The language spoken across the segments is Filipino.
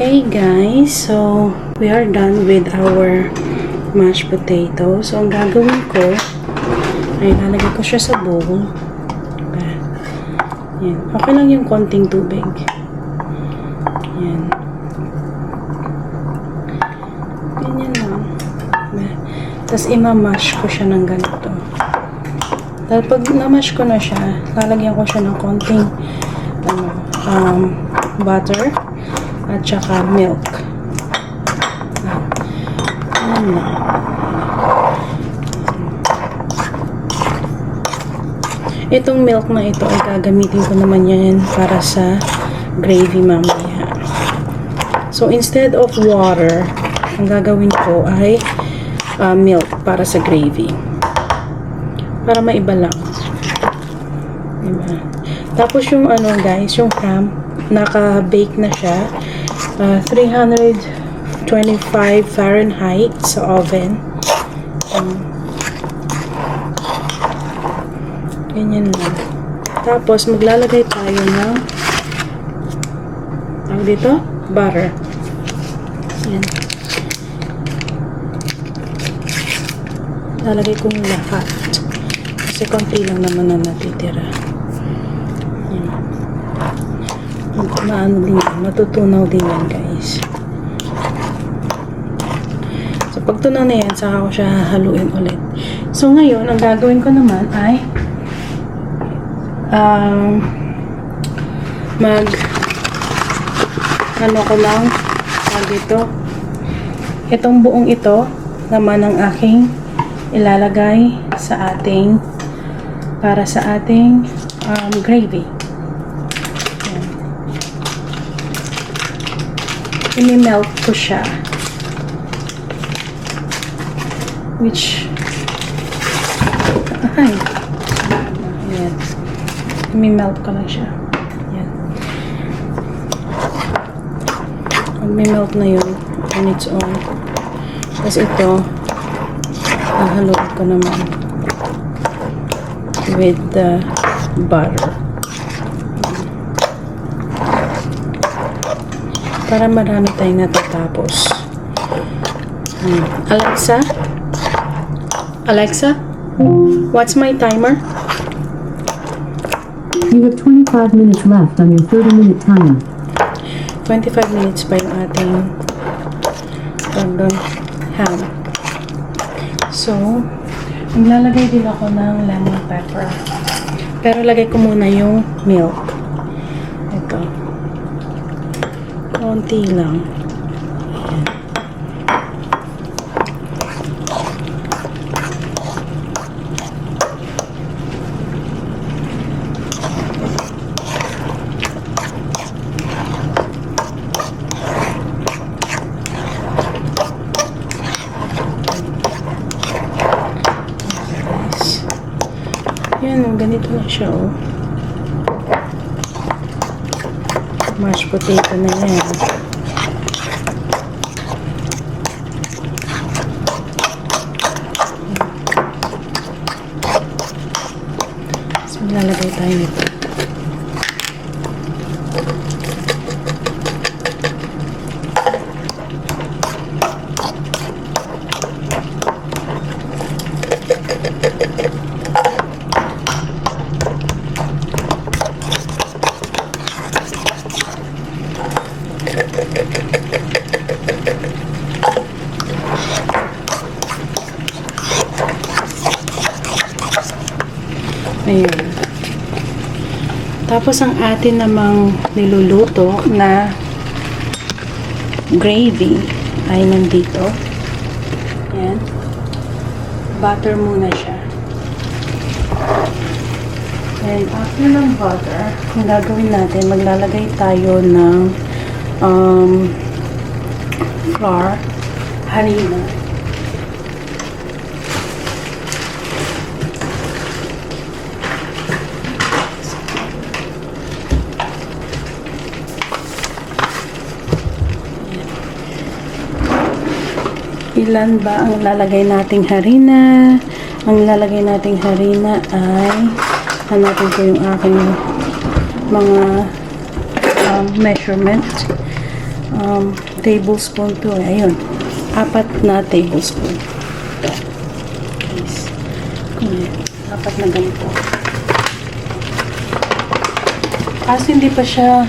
Hey guys, so we are done with our mashed potatoes. So ang gagawin ko ay lalagay ko siya sa bowl. Yan. Okay lang yung konting tubig. Yan. Ganyan lang. Tapos imamash ko siya ng ganito. Tapos pag na-mash ko na siya, lalagyan ko siya ng konting butter at saka milk. Ayan na. Itong milk na ito ay gagamitin ko naman yan para sa gravy mamaya. So instead of water, ang gagawin ko ay milk para sa gravy. Para maiba lang. Diba? Tapos yung guys, yung ham, naka-bake na siya. 325 Fahrenheit sa oven. Ganyan lang. Tapos, maglalagay tayo ng dito, butter. Yan. Lalagay ko yung lahat. Kasi konti lang naman na natitira. Yan. Maano din yan. Matutunaw din yan, guys. So, pag tunaw na yan, saka ko siya haluin ulit. So, ngayon, ang gagawin ko naman ay ko lang dito. Itong buong ito naman ang aking ilalagay sa ating para sa ating gravy. I-melt ko siya. Which ayan. I-melt ko lang siya. Ayan. Mag-melt na yun on its own. Tapos ito haluin ko naman with the butter. Para marami tayong natatapos. Alexa? Alexa? What's my timer? You have 25 minutes left on your 30-minute timer. 25 minutes pa yung ating ham. So, maglalagay din ako ng lemon pepper. Pero lagay ko muna yung milk. Ito. Konti lang. Yan, ganito na siya, oh. Mashed potato na yan. So, maglalagay tayo nito. Ayan. Tapos ang atin namang niluluto na gravy ay nandito. Ayan. Butter muna siya. And after ng butter, ang gagawin natin, maglalagay tayo ng flour, harina. Ilan ba ang lalagay nating harina? Ang lalagay nating harina ay hanapin ko yung aking mga measurement. tablespoon to eh. Ayun. 4 na tablespoon. Ito. Guys. Ayan. 4 na ganito. Kasi hindi pa siya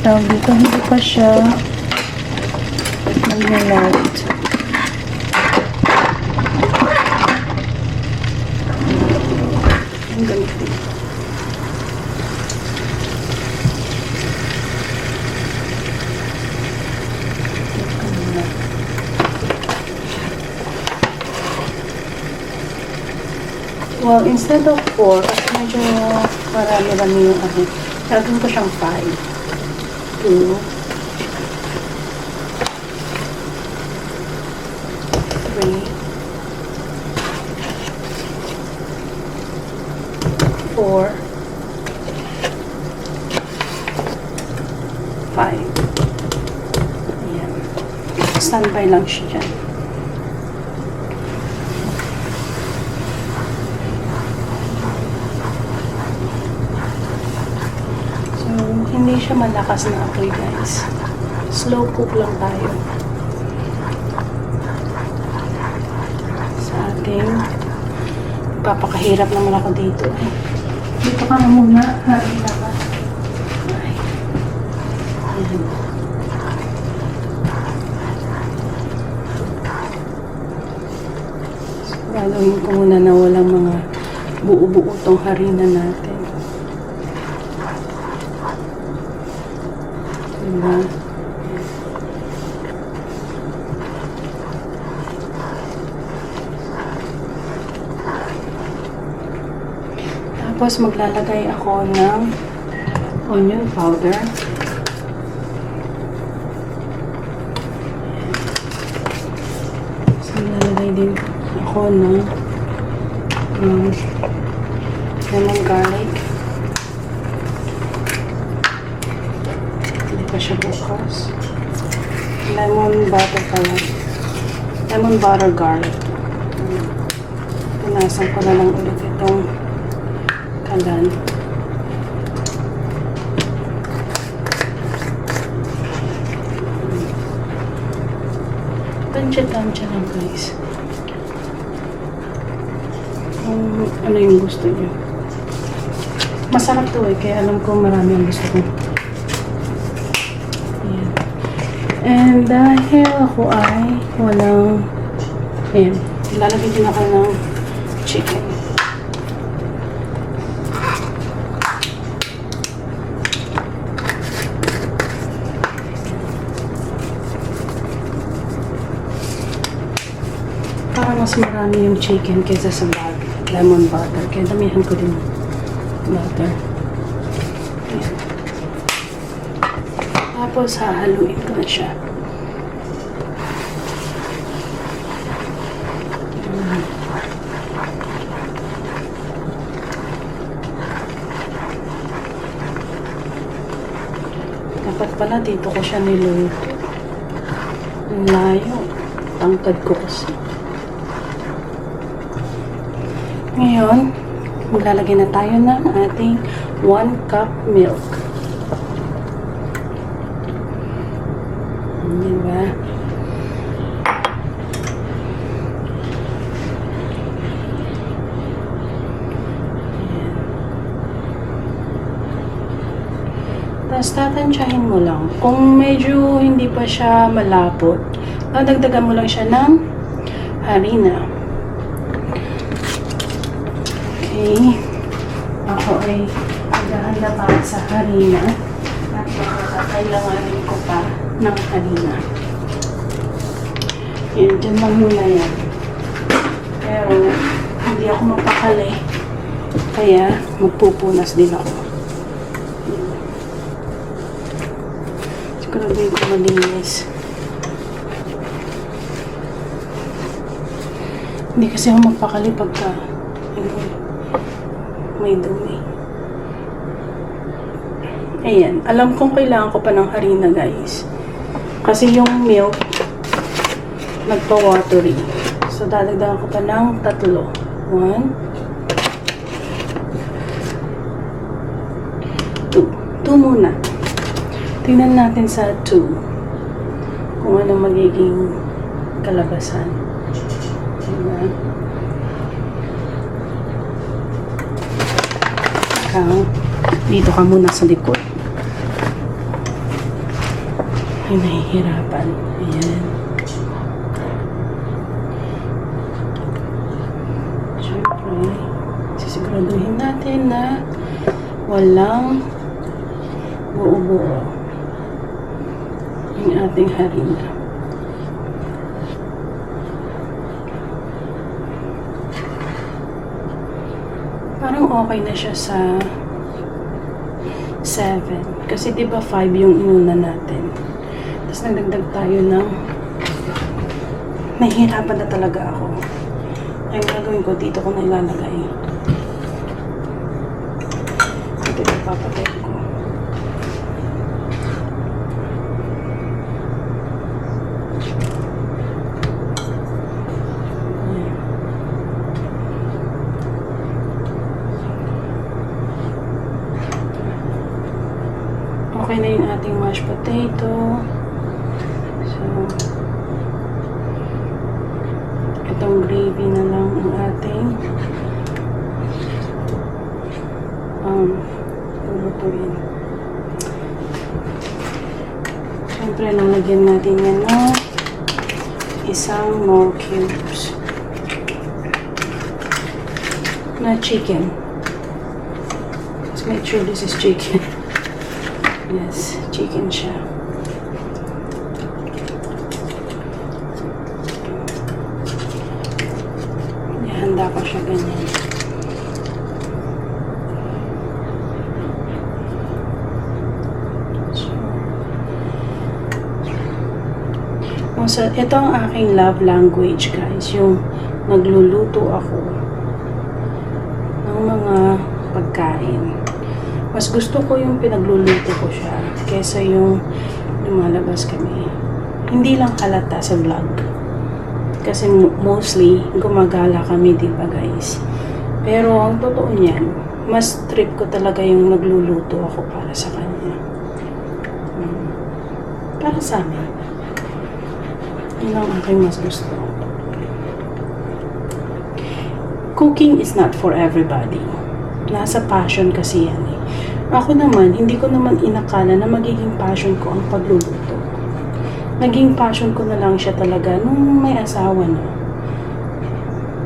tawag dito, hindi pa siya mag-melt. Ang ganito. Well, instead of 4, kasi medyo marami-rami yung ano, gagawin ko siyang 5. 2, 3, 4, 5. Ayan. Standby lang siya dyan. Hindi siya malakas na apoy, guys. Slow cook lang tayo. Sa ating papakahirap naman ako dito. Dito ka na muna. Harina ka. Ay. Ayan. So, gagawin ko muna na walang mga buo-buo tong harina natin. Diba? Tapos maglalagay ako ng onion powder. So maglalagay din ako ng lemon garlic. Pa siya bukas. Lemon butter pala. Lemon butter garlic. Punasan ko na lang ulit itong kalan. Tansya-tansya lang, guys. Kung ano yung gusto niyo. Masarap to eh, kaya alam ko marami ang gusto ko. And dahil ako ay walang, ayan, ilalagay din ako ng chicken. Para mas marami yung chicken kaysa sa lemon butter. Kaya damihan ko din butter. Ayan. Tapos, hahaluin ko na siya. Dapat pala dito ko siya niluto. Ang layo. Tangkad ko kasi. Ngayon, maglalagay na tayo ng ating 1 cup milk. Diba? Tapos tatansyahin mo lang. Kung medyo hindi pa siya malapot, dagdagan mo lang siya ng harina. Okay. Ako ay maghahanda para sa harina. At kailanganin ko pa ng harina. Yan, dyan lang muna yan. Pero, hindi ako magpakali. Kaya, magpupunas din ako. Siguraduhin ko malinis. Hindi kasi ako magpakali pagka may dumi. Ayan. Alam kong kailangan ko pa ng harina, guys. Kasi yung milk, nagpa-watery. So, dadagdagan ko pa ng 3. 1, 2. 2 muna. Tingnan natin sa 2 kung ano magiging kalabasan. Diba? Dito ka muna sa likod. Ay, nahihirapan. Ayan. Siyempre, sisiguraduhin natin na walang buo-buo yung ating harina. Parang okay na siya sa 7. Kasi diba 5 yung inuna natin. Tapos nagdagdag tayo ng nahihirapan na talaga ako. Ang gagawin ko, dito ko na ilalagay. Ito yung papatay ko. Okay na yung ating mashed potato. So, itong gravy na lang ang ating lulutuin. Siyempre, lalagyan natin yan ng isang more cubes na chicken. Let's make sure this is chicken. Yes, chicken siya. Ihanda ko siya ganyan. So, ito ang aking love language, guys. Yung nagluluto ako ng mga pagkain. Mas gusto ko yung pinagluluto ko siya kesa yung lumalabas kami. Hindi lang halata sa vlog. Kasi mostly, gumagala kami, diba guys? Pero ang totoo niyan, mas trip ko talaga yung nagluluto ako para sa kanya. Para sa amin. Yun ang aking mas gusto. Cooking is not for everybody. Nasa passion kasi yan eh. Ako naman, hindi ko naman inakala na magiging passion ko ang pagluluto. Naging passion ko na lang siya talaga nung may asawa na.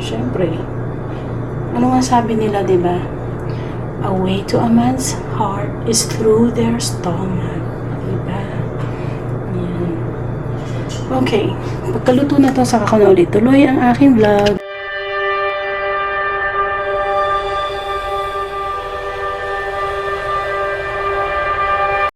Siyempre, ano nga sabi nila, diba? A way to a man's heart is through their stomach. Diba? Yan. Okay, pagkaluto na to, saka ko na ulit tuloy ang aking vlog.